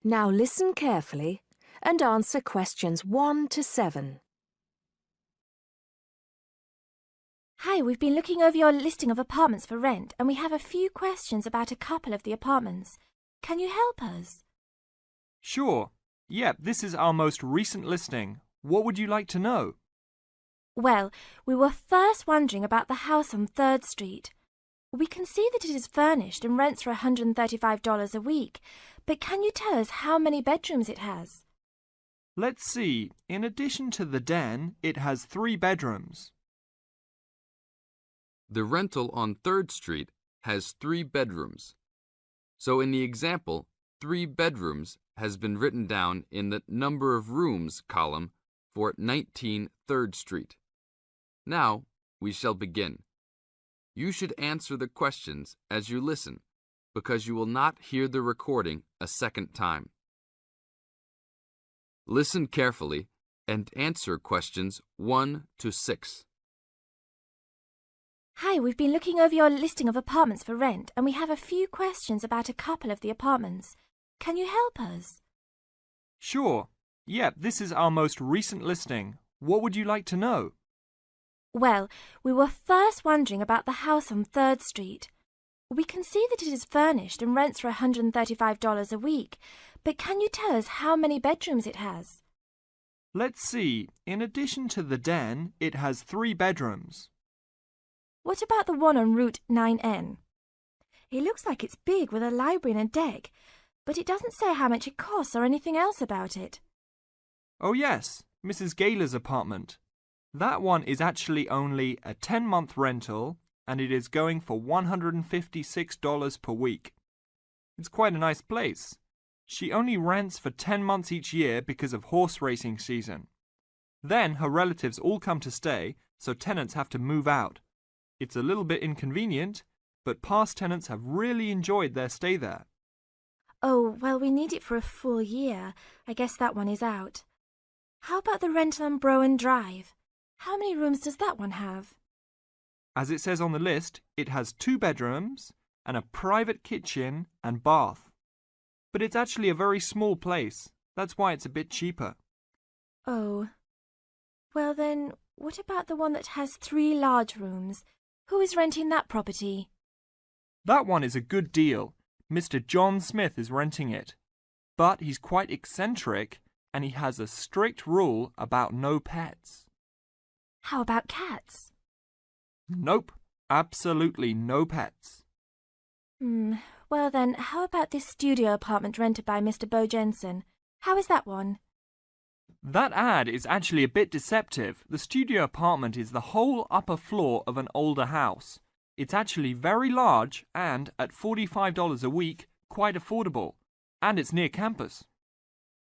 Now listen carefully and answer questions 1 to 7. Hi, we've been looking over your listing of apartments for rent and we have a few questions about a couple of the apartments. Can you help us? Sure. Yep, this is our most recent listing. What would you like to know? Well, we were first wondering about the house on 3rd Street. We can see that it is furnished and rents for $135 a week, but can you tell us how many bedrooms it has? Let's see. In addition to the den, it has 3 bedrooms. The rental on 3rd Street has 3 bedrooms. So in the example, 3 bedrooms has been written down in the number of rooms column for 19 3rd Street. Now we shall begin. You should answer the questions as you listen, because you will not hear the recording a second time. Listen carefully and answer questions 1 to 6. Hi, we've been looking over your listing of apartments for rent and we have a few questions about a couple of the apartments. Can you help us? Sure. Yep, this is our most recent listing. What would you like to know? Well, we were first wondering about the house on 3rd Street. We can see that it is furnished and rents for $135 a week, but can you tell us how many bedrooms it has? Let's see. In addition to the den, it has 3 bedrooms. What about the one on Route 9N? It looks like it's big with a library and a deck, but it doesn't say how much it costs or anything else about it. Oh yes, Mrs. Gaylor's apartment. That one is actually only a 10-month rental and it is going for $156 per week. It's quite a nice place. She only rents for 10 months each year because of horse racing season. Then her relatives all come to stay, so tenants have to move out. It's a little bit inconvenient, but past tenants have really enjoyed their stay there. Oh, well, we need it for a full year. I guess that one is out. How about the rental on Browen Drive? How many rooms does that one have? As it says on the list, it has 2 bedrooms and a private kitchen and bath. But it's actually a very small place. That's why it's a bit cheaper. Oh. Well then, what about the one that has 3 large rooms? Who is renting that property? That one is a good deal. Mr. John Smith is renting it. But he's quite eccentric and he has a strict rule about no pets. How about cats? Nope, absolutely no pets. Well then, how about this studio apartment rented by Mr. Bo Jensen? How is that one? That ad is actually a bit deceptive. The studio apartment is the whole upper floor of an older house. It's actually very large and, at $45 a week, quite affordable. And it's near campus.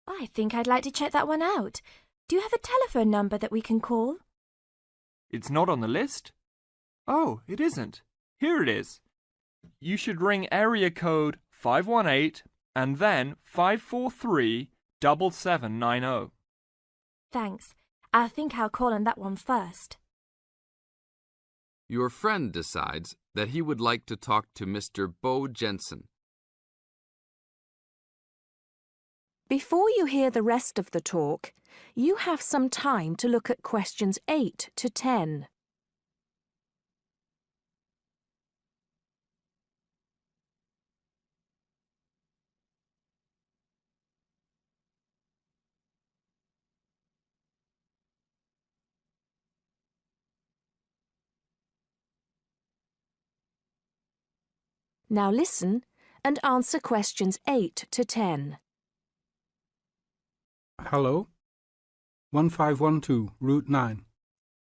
I think I'd like to check that one out. Do you have a telephone number that we can call? It's not on the list? Oh, it isn't. Here it is. You should ring area code 518 and then 543-7790. Thanks. I think I'll call on that one first. Your friend decides that he would like to talk to Mr. Bo Jensen. Before you hear the rest of the talk, you have some time to look at questions 8 to 10. Now listen and answer questions 8 to 10. Hello? 1512, Route 9.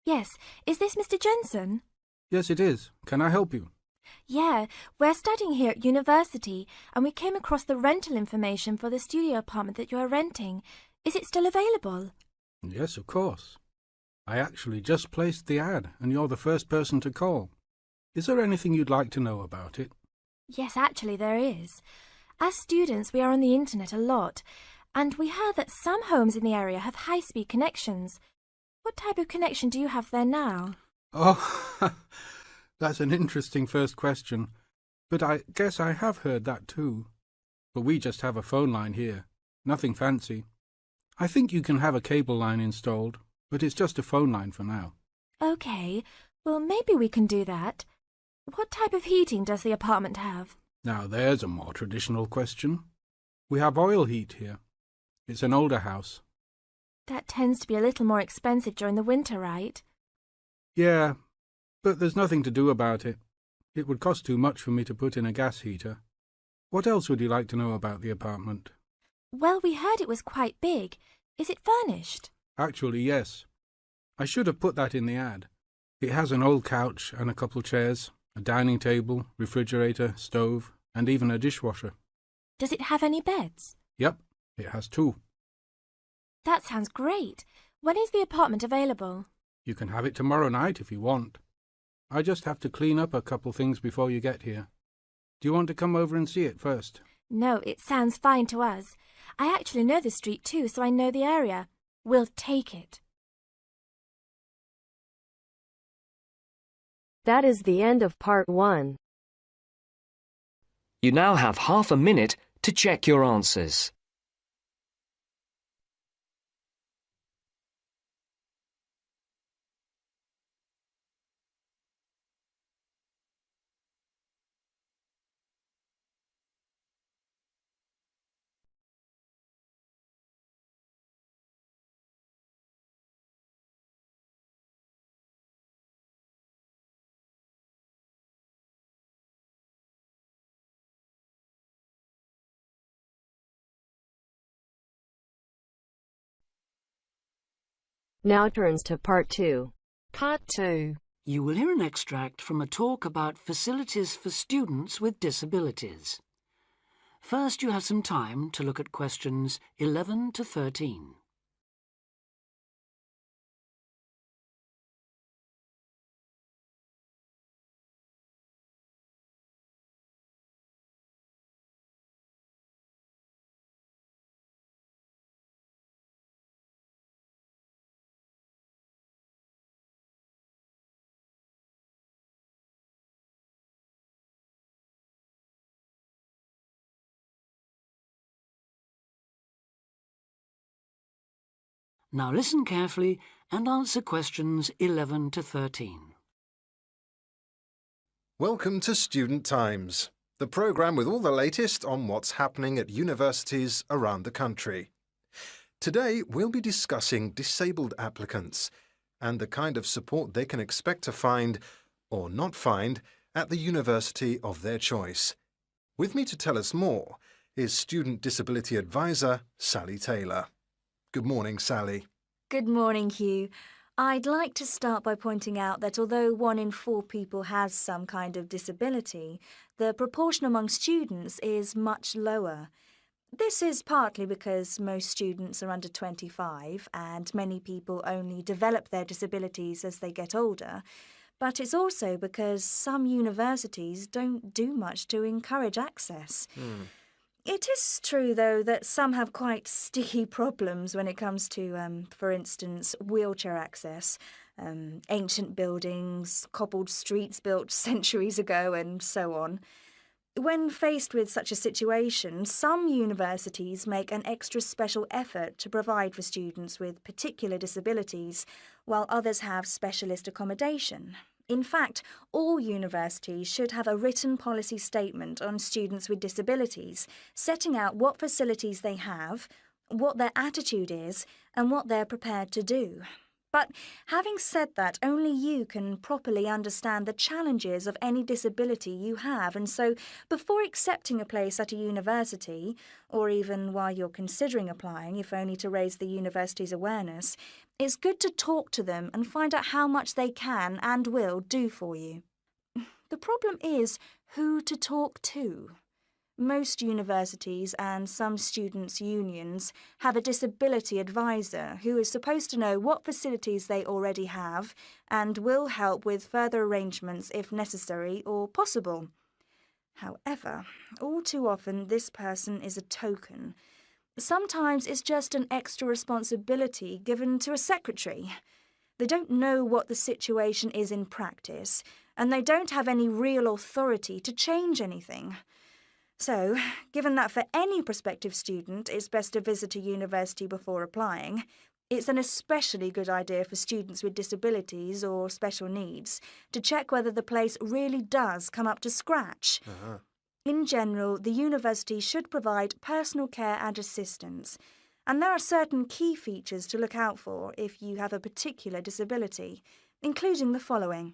Yes, is this Mr. Jensen? Yes, it is. Can I help you? Yeah, we're studying here at university and we came across the rental information for the studio apartment that you are renting. Is it still available? Yes, of course. I actually just placed the ad and you're the first person to call. Is there anything you'd like to know about it? Yes, actually there is. As students, we are on the internet a lot, and we heard that some homes in the area have high-speed connections. What type of connection do you have there now? Oh, that's an interesting first question. But I guess I have heard that too. But we just have a phone line here. Nothing fancy. I think you can have a cable line installed, but it's just a phone line for now. OK, well maybe we can do that. What type of heating does the apartment have? Now there's a more traditional question. We have oil heat here. It's an older house. That tends to be a little more expensive during the winter, right? Yeah, but there's nothing to do about it. It would cost too much for me to put in a gas heater. What else would you like to know about the apartment? Well, we heard it was quite big. Is it furnished? Actually, yes. I should have put that in the ad. It has an old couch and a couple chairs, a dining table, refrigerator, stove, and even a dishwasher. Does it have any beds? Yep, it has 2. That sounds great. When is the apartment available? You can have it tomorrow night if you want. I just have to clean up a couple things before you get here. Do you want to come over and see it first? No, it sounds fine to us. I actually know the street too, so I know the area. We'll take it. That is the end of part 1. You now have half a minute to check your answers. Now turns to part 2. Part 2. You will hear an extract from a talk about facilities for students with disabilities. First, you have some time to look at questions 11 to 13. Now listen carefully and answer questions 11 to 13. Welcome to Student Times, the programme with all the latest on what's happening at universities around the country. Today we'll be discussing disabled applicants and the kind of support they can expect to find, or not find, at the university of their choice. With me to tell us more is Student Disability Advisor Sally Taylor. Good morning, Sally. Good morning, Hugh. I'd like to start by pointing out that although 1 in 4 people has some kind of disability, the proportion among students is much lower. This is partly because most students are under 25 and many people only develop their disabilities as they get older, but it's also because some universities don't do much to encourage access. It is true, though, that some have quite sticky problems when it comes to, for instance, wheelchair access, ancient buildings, cobbled streets built centuries ago, and so on. When faced with such a situation, some universities make an extra special effort to provide for students with particular disabilities, while others have specialist accommodation. In fact, all universities should have a written policy statement on students with disabilities, setting out what facilities they have, what their attitude is, and what they're prepared to do. But having said that, only you can properly understand the challenges of any disability you have, and so before accepting a place at a university, or even while you're considering applying, if only to raise the university's awareness, it's good to talk to them and find out how much they can and will do for you. The problem is who to talk to. Most universities and some students' unions have a disability advisor who is supposed to know what facilities they already have and will help with further arrangements if necessary or possible. However, all too often this person is a token. Sometimes it's just an extra responsibility given to a secretary. They don't know what the situation is in practice, and they don't have any real authority to change anything. So, given that for any prospective student it's best to visit a university before applying, it's an especially good idea for students with disabilities or special needs to check whether the place really does come up to scratch. In general, the university should provide personal care and assistance, and there are certain key features to look out for if you have a particular disability, including the following.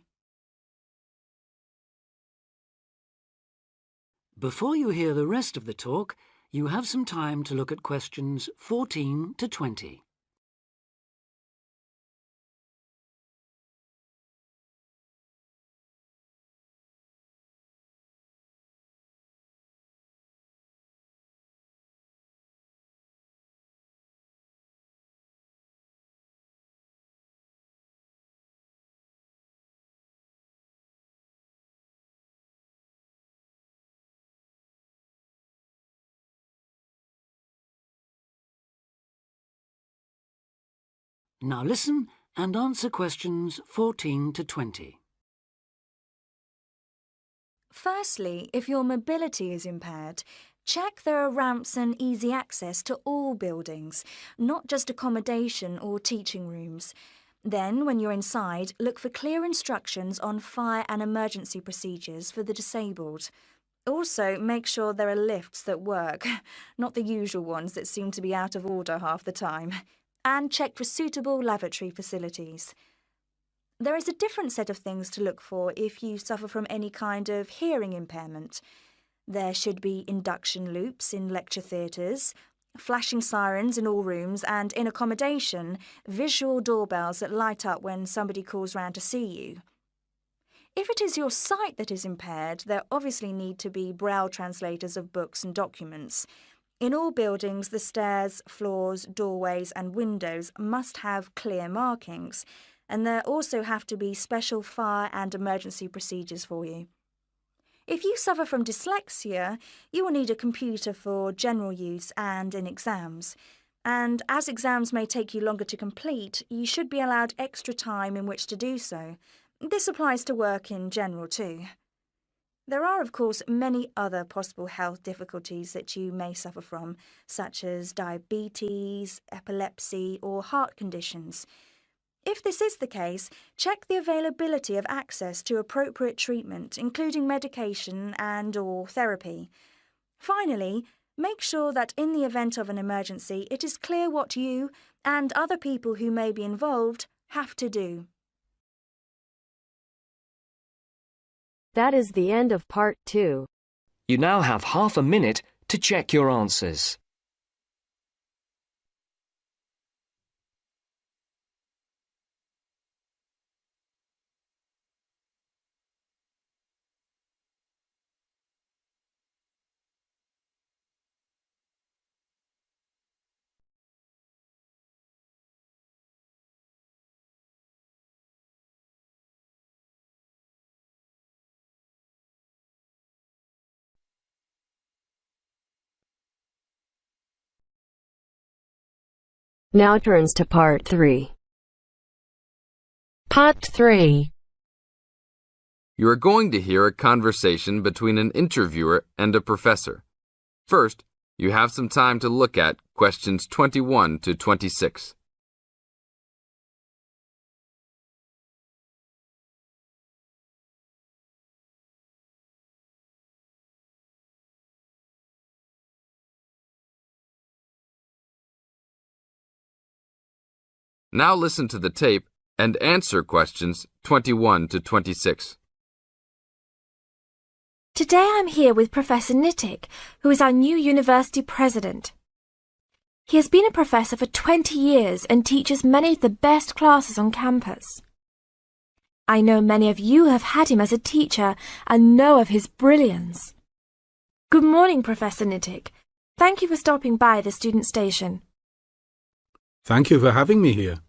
Before you hear the rest of the talk, you have some time to look at questions 14 to 20. Now listen and answer questions 14 to 20. Firstly, if your mobility is impaired, check there are ramps and easy access to all buildings, not just accommodation or teaching rooms. Then, when you're inside, look for clear instructions on fire and emergency procedures for the disabled. Also, make sure there are lifts that work, not the usual ones that seem to be out of order half the time. And check for suitable lavatory facilities. There is a different set of things to look for if you suffer from any kind of hearing impairment. There should be induction loops in lecture theatres, flashing sirens in all rooms, and in accommodation, visual doorbells that light up when somebody calls round to see you. If it is your sight that is impaired, there obviously need to be braille translators of books and documents. In all buildings, the stairs, floors, doorways and windows must have clear markings, and there also have to be special fire and emergency procedures for you. If you suffer from dyslexia, you will need a computer for general use and in exams. And as exams may take you longer to complete, you should be allowed extra time in which to do so. This applies to work in general too. There are, of course, many other possible health difficulties that you may suffer from, such as diabetes, epilepsy, or heart conditions. If this is the case, check the availability of access to appropriate treatment, including medication and/or therapy. Finally, make sure that in the event of an emergency, it is clear what you and other people who may be involved have to do. That is the end of part 2. You now have half a minute to check your answers. Now turns to part 3. Part 3. You are going to hear a conversation between an interviewer and a professor. First, you have some time to look at questions 21 to 26. Now listen to the tape and answer questions 21 to 26. Today I'm here with Professor Nittick, who is our new university president. He has been a professor for 20 years and teaches many of the best classes on campus. I know many of you have had him as a teacher and know of his brilliance. Good morning, Professor Nittick. Thank you for stopping by the student station. Thank you for having me here.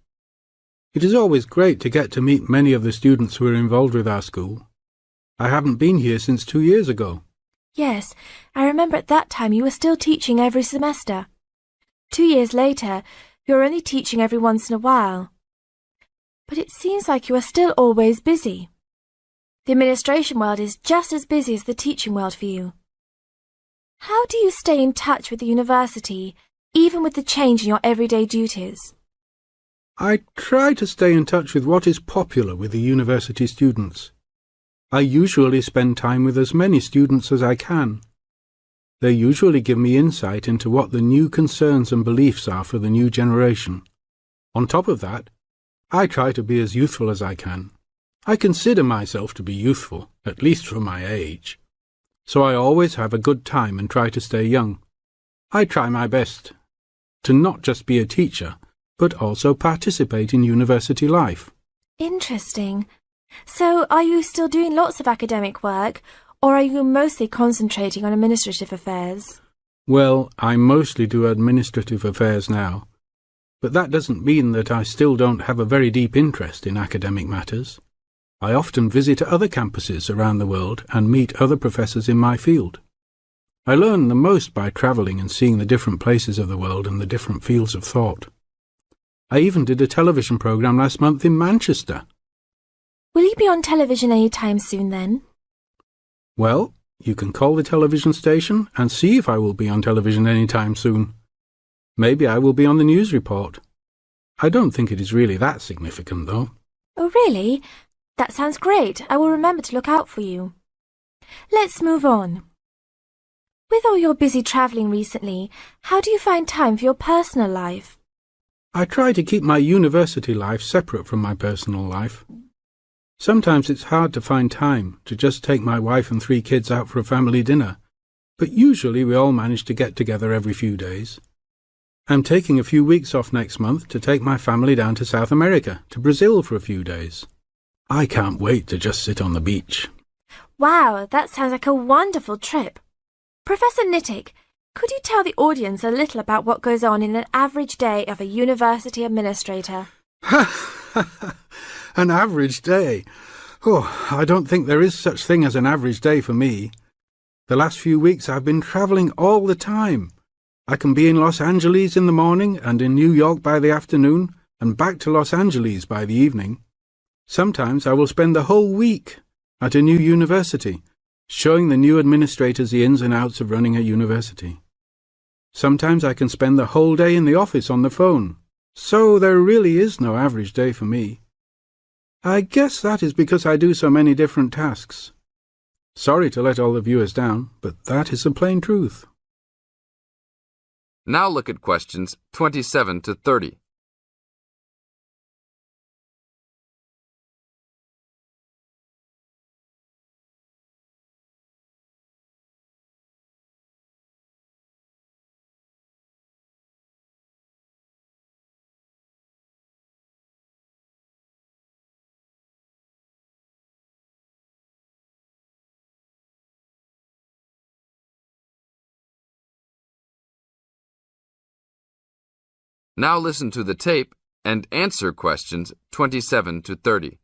It is always great to get to meet many of the students who are involved with our school. I haven't been here since 2 years ago. Yes, I remember at that time you were still teaching every semester. 2 years later, you are only teaching every once in a while. But it seems like you are still always busy. The administration world is just as busy as the teaching world for you. How do you stay in touch with the university, even with the change in your everyday duties? I try to stay in touch with what is popular with the university students. I usually spend time with as many students as I can. They usually give me insight into what the new concerns and beliefs are for the new generation. On top of that, I try to be as youthful as I can. I consider myself to be youthful, at least for my age. So I always have a good time and try to stay young. I try my best to not just be a teacher, but also participate in university life. Interesting. So, are you still doing lots of academic work, or are you mostly concentrating on administrative affairs? Well, I mostly do administrative affairs now, but that doesn't mean that I still don't have a very deep interest in academic matters. I often visit other campuses around the world and meet other professors in my field. I learn the most by travelling and seeing the different places of the world and the different fields of thought. I even did a television programme last month in Manchester. Will you be on television any time soon then? Well, you can call the television station and see if I will be on television any time soon. Maybe I will be on the news report. I don't think it is really that significant, though. Oh, really? That sounds great. I will remember to look out for you. Let's move on. With all your busy travelling recently, how do you find time for your personal life? I try to keep my university life separate from my personal life. Sometimes it's hard to find time to just take my wife and 3 kids out for a family dinner, but usually we all manage to get together every few days. I'm taking a few weeks off next month to take my family down to South America, to Brazil for a few days. I can't wait to just sit on the beach. Wow, that sounds like a wonderful trip. Professor Nittick, could you tell the audience a little about what goes on in an average day of a university administrator? An average day? Oh, I don't think there is such thing as an average day for me. The last few weeks I've been travelling all the time. I can be in Los Angeles in the morning and in New York by the afternoon and back to Los Angeles by the evening. Sometimes I will spend the whole week at a new university, showing the new administrators the ins and outs of running a university. Sometimes I can spend the whole day in the office on the phone, so there really is no average day for me. I guess that is because I do so many different tasks. Sorry to let all the viewers down, but that is the plain truth. Now look at questions 27 to 30. Now listen to the tape and answer questions 27 to 30.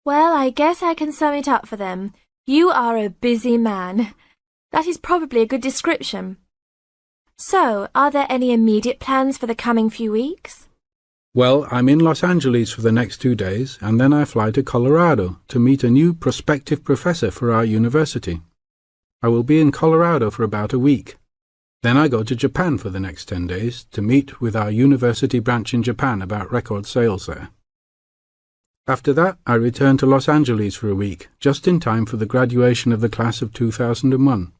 Well, I guess I can sum it up for them. You are a busy man. That is probably a good description. So, are there any immediate plans for the coming few weeks? Well, I'm in Los Angeles for the next 2 days, and then I fly to Colorado to meet a new prospective professor for our university. I will be in Colorado for about a week. Then I go to Japan for the next 10 days to meet with our university branch in Japan about record sales there. After that, I return to Los Angeles for a week, just in time for the graduation of the class of 2001.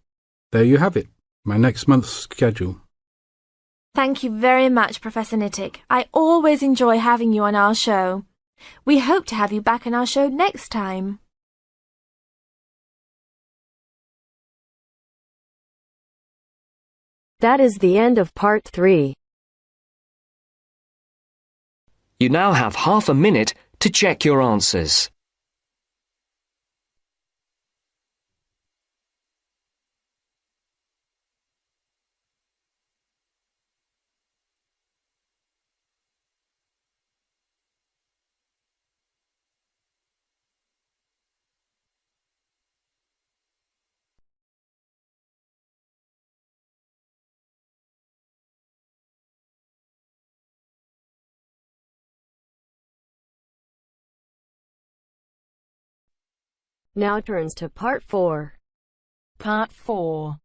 There you have it, my next month's schedule. Thank you very much, Professor Nittick. I always enjoy having you on our show. We hope to have you back on our show next time. That is the end of part 3. You now have half a minute to check your answers. Now turns to part 4. Part 4.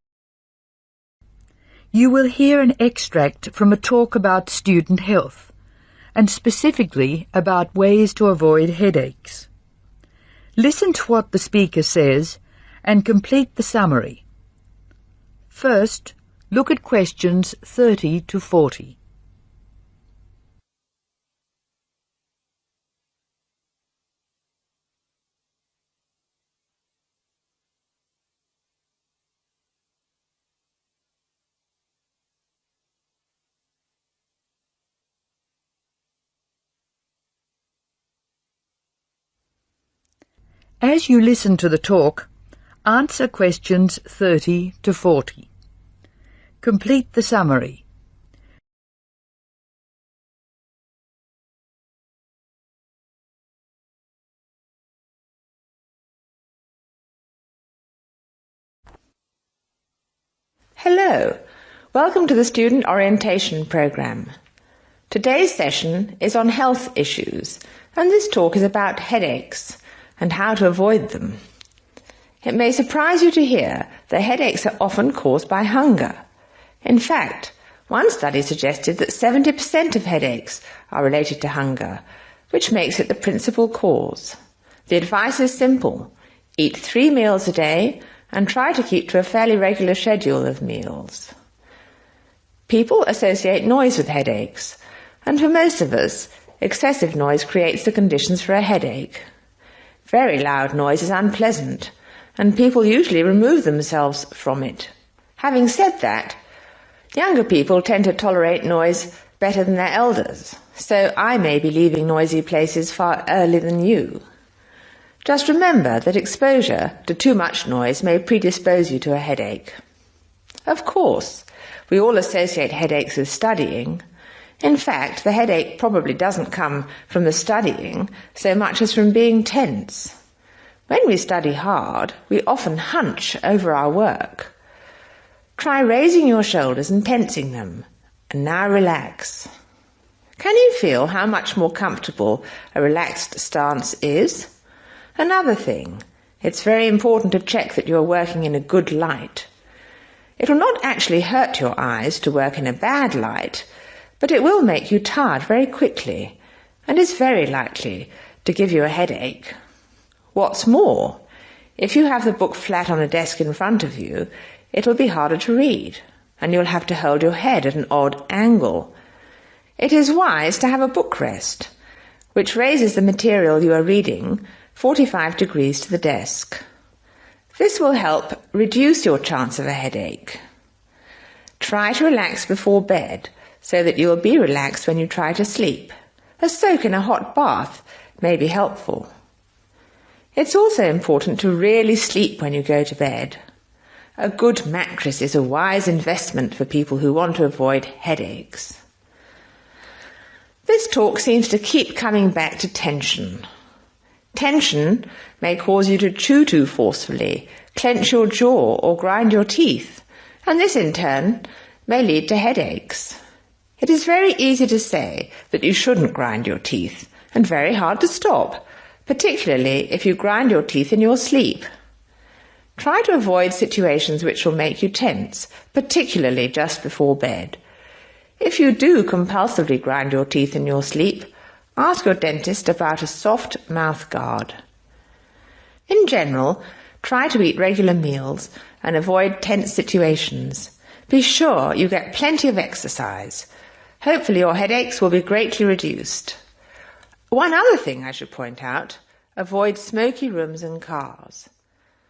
You will hear an extract from a talk about student health, and specifically about ways to avoid headaches. Listen to what the speaker says and complete the summary. First, look at questions 30 to 40. As you listen to the talk, answer questions 30 to 40. Complete the summary. Hello, welcome to the Student Orientation Programme. Today's session is on health issues, and this talk is about headaches and how to avoid them. It may surprise you to hear that headaches are often caused by hunger. In fact, one study suggested that 70% of headaches are related to hunger, which makes it the principal cause. The advice is simple: eat 3 meals a day and try to keep to a fairly regular schedule of meals. People associate noise with headaches, and for most of us, excessive noise creates the conditions for a headache. Very loud noise is unpleasant, and people usually remove themselves from it. Having said that, younger people tend to tolerate noise better than their elders, so I may be leaving noisy places far earlier than you. Just remember that exposure to too much noise may predispose you to a headache. Of course, we all associate headaches with studying. In fact, the headache probably doesn't come from the studying so much as from being tense. When we study hard, we often hunch over our work. Try raising your shoulders and tensing them, and now relax. Can you feel how much more comfortable a relaxed stance is? Another thing, it's very important to check that you are working in a good light. It will not actually hurt your eyes to work in a bad light, but it will make you tired very quickly, and is very likely to give you a headache. What's more, if you have the book flat on a desk in front of you, it will be harder to read, and you'll have to hold your head at an odd angle. It is wise to have a book rest, which raises the material you are reading 45 degrees to the desk. This will help reduce your chance of a headache. Try to relax before bed, so that you will be relaxed when you try to sleep. A soak in a hot bath may be helpful. It's also important to really sleep when you go to bed. A good mattress is a wise investment for people who want to avoid headaches. This talk seems to keep coming back to tension. Tension may cause you to chew too forcefully, clench your jaw or grind your teeth, and this in turn may lead to headaches. It is very easy to say that you shouldn't grind your teeth, and very hard to stop, particularly if you grind your teeth in your sleep. Try to avoid situations which will make you tense, particularly just before bed. If you do compulsively grind your teeth in your sleep, ask your dentist about a soft mouth guard. In general, try to eat regular meals and avoid tense situations. Be sure you get plenty of exercise. Hopefully your headaches will be greatly reduced. One other thing I should point out, avoid smoky rooms and cars.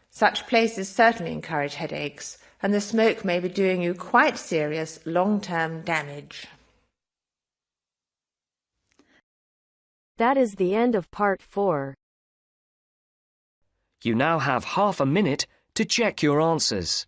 Such places certainly encourage headaches, and the smoke may be doing you quite serious long-term damage. That is the end of part 4. You now have half a minute to check your answers.